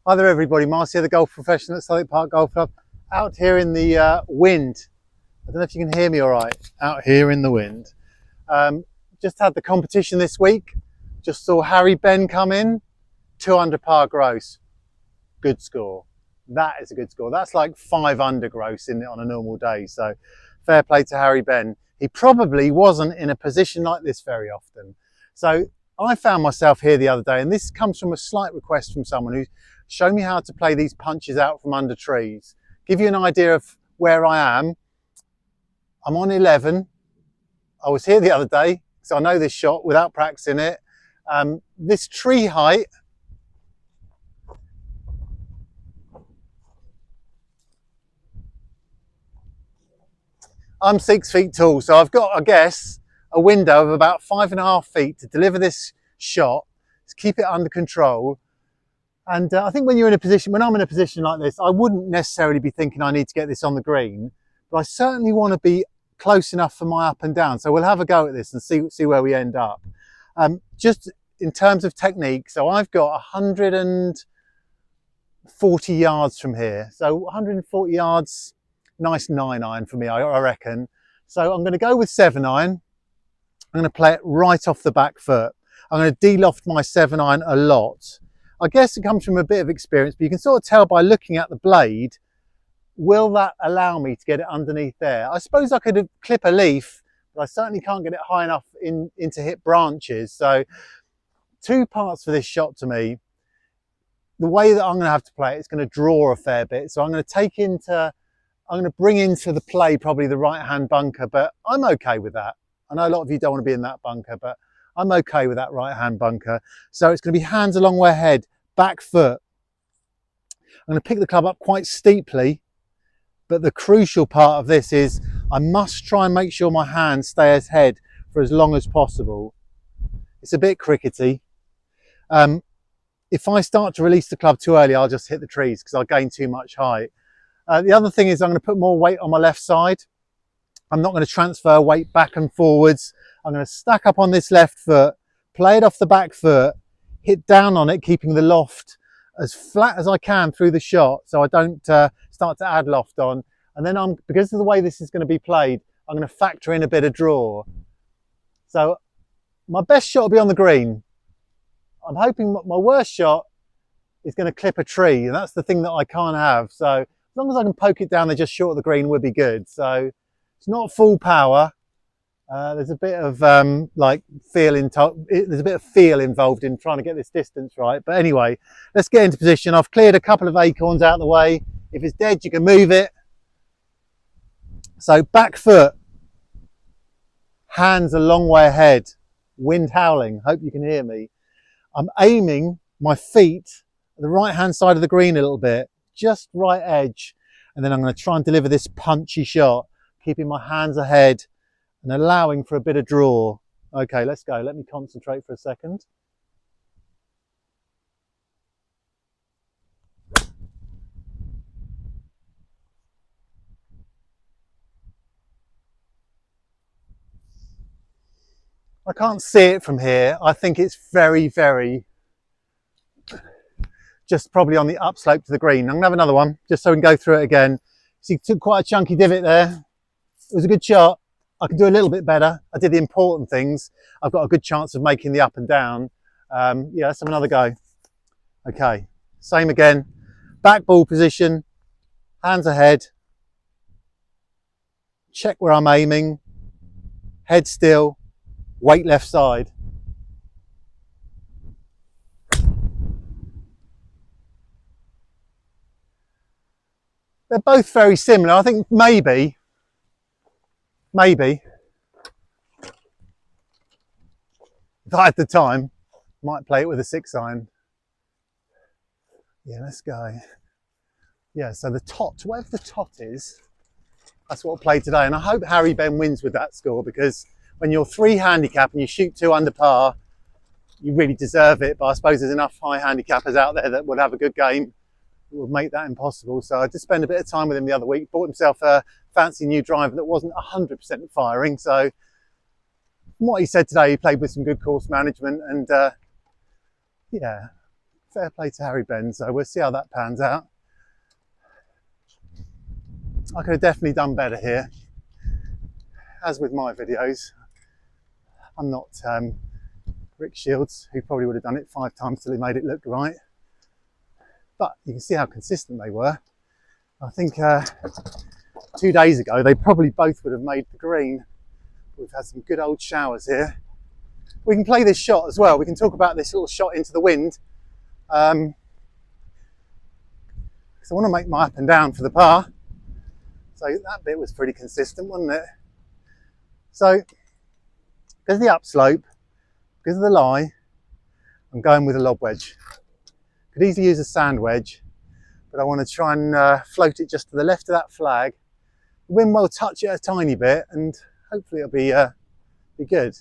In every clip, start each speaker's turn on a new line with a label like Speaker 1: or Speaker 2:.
Speaker 1: Hi there everybody, Marcy here, the golf professional at Southwick Park Golf Club. Out here in the wind. I don't know if you can hear me all right. Out here in the wind. Just had the competition this week. Just saw Harry Ben come in, 2 under par gross. Good score. That is a good score. That's like 5 under gross in it on a normal day. So fair play to Harry Ben. He probably wasn't in a position like this very often. So I found myself here the other day, and this comes from a slight request from someone who showed me how to play these punches out from under trees. Give you an idea of where I am. I'm on 11. I was here the other day, so I know this shot without practicing it. This tree height, I'm 6 feet tall, so I've got, I guess, a window of about 5.5 feet to deliver this shot, to keep it under control. And I think when I'm in a position like this, I wouldn't necessarily be thinking I need to get this on the green, but I certainly want to be close enough for my up and down. So we'll have a go at this and see where we end up. Just in terms of technique, so I've got 140 yards from here. So 140 yards, nice 9-iron for me, I reckon. So I'm going to go with 7-iron. I'm going to play it right off the back foot. I'm going to de-loft my 7-iron a lot. I guess it comes from a bit of experience, but you can sort of tell by looking at the blade, will that allow me to get it underneath there? I suppose I could clip a leaf, but I certainly can't get it high enough into hit branches. So 2 parts for this shot to me. The way that I'm going to have to play it, it's going to draw a fair bit. So I'm going to bring into the play probably the right-hand bunker, but I'm okay with that. I know a lot of you don't want to be in that bunker, but I'm okay with that right-hand bunker. So it's going to be hands a long way ahead, back foot. I'm going to pick the club up quite steeply, but the crucial part of this is I must try and make sure my hands stay ahead for as long as possible. It's a bit crickety. If I start to release the club too early, I'll just hit the trees because I'll gain too much height. The other thing is I'm going to put more weight on my left side. I'm not going to transfer weight back and forwards. I'm going to stack up on this left foot, play it off the back foot, hit down on it, keeping the loft as flat as I can through the shot so I don't start to add loft on. And then because of the way this is going to be played, I'm going to factor in a bit of draw. So my best shot will be on the green. I'm hoping my worst shot is going to clip a tree, and that's the thing that I can't have. So as long as I can poke it down there just short of the green, we'll be good. So it's not full power. There's a bit of there's a bit of feel involved in trying to get this distance right. But anyway, let's get into position. I've cleared a couple of acorns out of the way. If it's dead, you can move it. So back foot, hands a long way ahead, wind howling. Hope you can hear me. I'm aiming my feet at the right-hand side of the green a little bit, just right edge. And then I'm going to try and deliver this punchy shot, keeping my hands ahead and allowing for a bit of draw. Okay, let's go. Let me concentrate for a second. I can't see it from here. I think it's very, very, just probably on the upslope to the green. I'm going to have another one just so we can go through it again. So you took quite a chunky divot there. It was a good shot. I can do a little bit better. I did the important things. I've got a good chance of making the up and down. Yeah, let's have another go. Okay, same again. Back ball position, hands ahead. Check where I'm aiming. Head still, weight left side. They're both very similar. I think maybe, if I had the time, I might play it with a 6-iron. Yeah, let's go. Yeah, so the tot, whatever the tot is, that's what I'll play today. And I hope Harry Ben wins with that score, because when you're 3 handicap and you shoot 2 under par, you really deserve it. But I suppose there's enough high handicappers out there that would have a good game, would make that impossible. So I did spend a bit of time with him the other week, bought himself a fancy new driver that wasn't 100% firing. So from what he said today, he played with some good course management, and yeah, fair play to Harry Ben, so we'll see how that pans out. I could have definitely done better here. As with my videos, I'm not Rick Shields, who probably would have done it 5 times till he made it look right. But you can see how consistent they were. I think 2 days ago, they probably both would have made the green. We've had some good old showers here. We can play this shot as well. We can talk about this little shot into the wind. Because I want to make my up and down for the par. So that bit was pretty consistent, wasn't it? So, because of the upslope, because of the lie, I'm going with a lob wedge. Could easily use a sand wedge, but I want to try and float it just to the left of that flag. The wind will touch it a tiny bit, and hopefully it'll be good.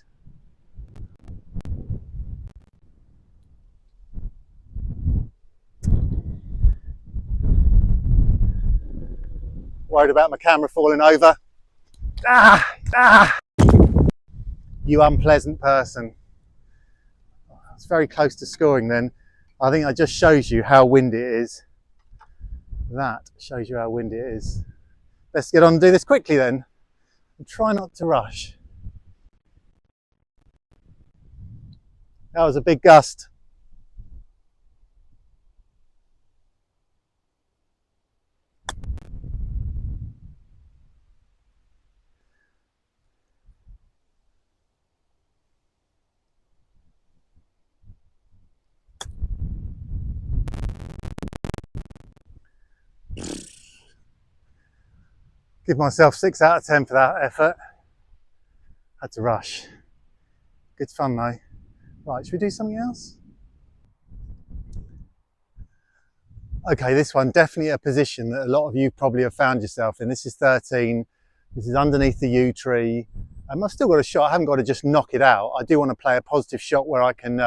Speaker 1: Worried about my camera falling over. You unpleasant person. It's very close to scoring then. I think that just shows you how windy it is. That shows you how windy it is. Let's get on and do this quickly then. And try not to rush. That was a big gust. Give myself 6 out of 10 for that effort. Had to rush. Good fun though. Right, should we do something else? Okay, this one, definitely a position that a lot of you probably have found yourself in. This is 13. This is underneath the yew tree. I've still got a shot. I haven't got to just knock it out. I do want to play a positive shot where I can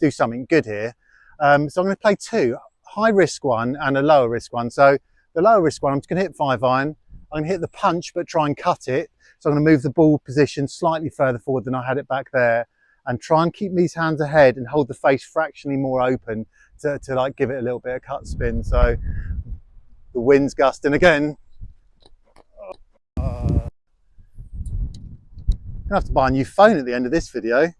Speaker 1: do something good here. So I'm going to play 2, high risk one and a lower risk one. So the lower risk one, I'm just going to hit 5 iron. I'm going to hit the punch, but try and cut it. So I'm going to move the ball position slightly further forward than I had it back there, and try and keep these hands ahead and hold the face fractionally more open to like give it a little bit of cut spin. So the wind's gusting again. I'm gonna have to buy a new phone at the end of this video.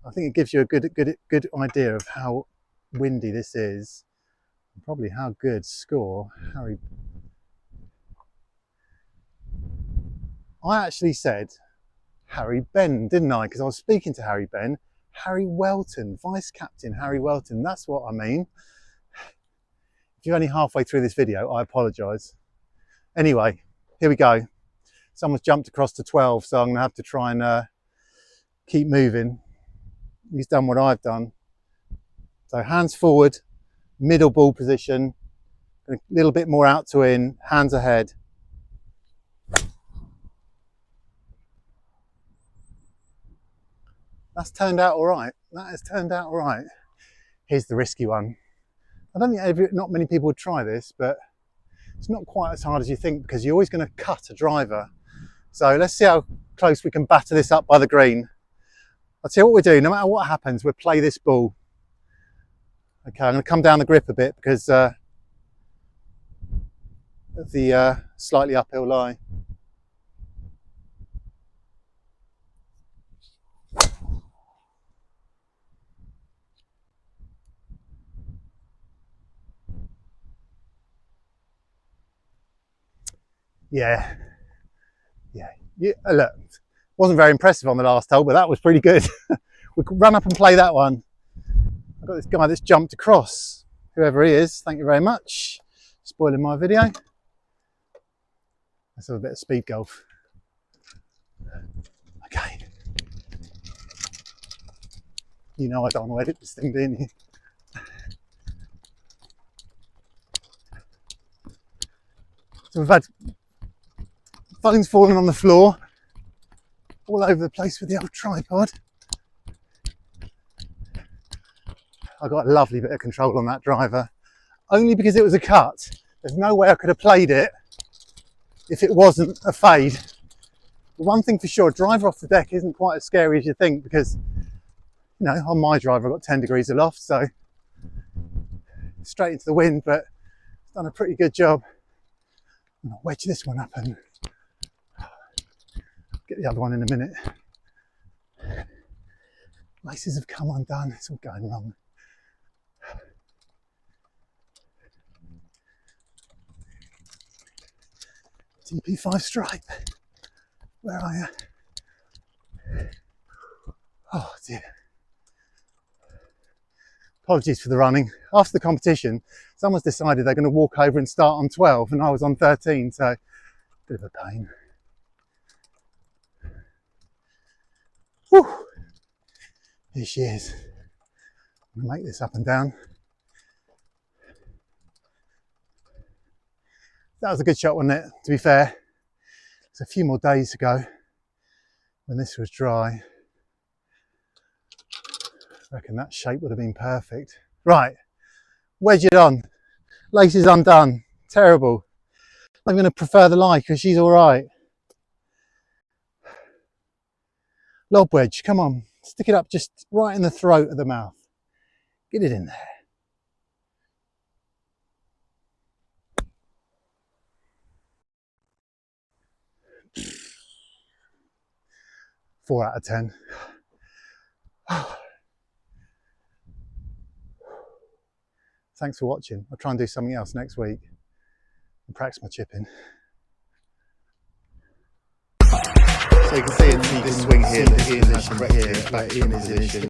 Speaker 1: I think it gives you a good idea of how windy this is, and probably how good score Harry. I actually said Harry Ben, didn't I? Because I was speaking to Harry Ben. Harry Welton, Vice Captain Harry Welton, that's what I mean. If you're only halfway through this video, I apologise. Anyway, here we go. Someone's jumped across to 12, so I'm going to have to try and keep moving. He's done what I've done. So hands forward, middle ball position, a little bit more out to in, hands ahead. That's turned out all right. That has turned out all right. Here's the risky one. I don't think not many people would try this, but it's not quite as hard as you think because you're always going to cut a driver. So let's see how close we can batter this up by the green. I'll tell you what we'll do. No matter what happens, we'll play this ball. Okay, I'm going to come down the grip a bit because of the slightly uphill lie. Yeah, look, wasn't very impressive on the last hole, but that was pretty good. We could run up and play that one. I've got this guy that's jumped across, whoever he is, thank you very much. Spoiling my video. Let's have a bit of speed golf. Okay. You know I don't want to edit this thing, didn't you? So we've had phones falling on the floor, all over the place with the old tripod. I got a lovely bit of control on that driver, only because it was a cut. There's no way I could have played it if it wasn't a fade. But one thing for sure, driver off the deck isn't quite as scary as you think because, you know, on my driver I've got 10 degrees aloft, so straight into the wind, but it's done a pretty good job. I'm gonna wedge this one up and get the other one in a minute. Laces have come undone, it's all going wrong. TP5 stripe, where are you? Oh dear. Apologies for the running. After the competition, someone's decided they're going to walk over and start on 12 and I was on 13, so bit of a pain. Whew. Here she is. I'm going to make this up and down. That was a good shot, wasn't it? To be fair, there's a few more days to go when this was dry. I reckon that shape would have been perfect. Right, wedge it on. Laces undone. Terrible. I'm going to prefer the lie because she's all right. Lob wedge, come on. Stick it up just right in the throat of the mouth. Get it in there. 4 out of 10. Thanks for watching. I'll try and do something else next week and practice my chipping. So you can see in this swing here, the position here, back in position.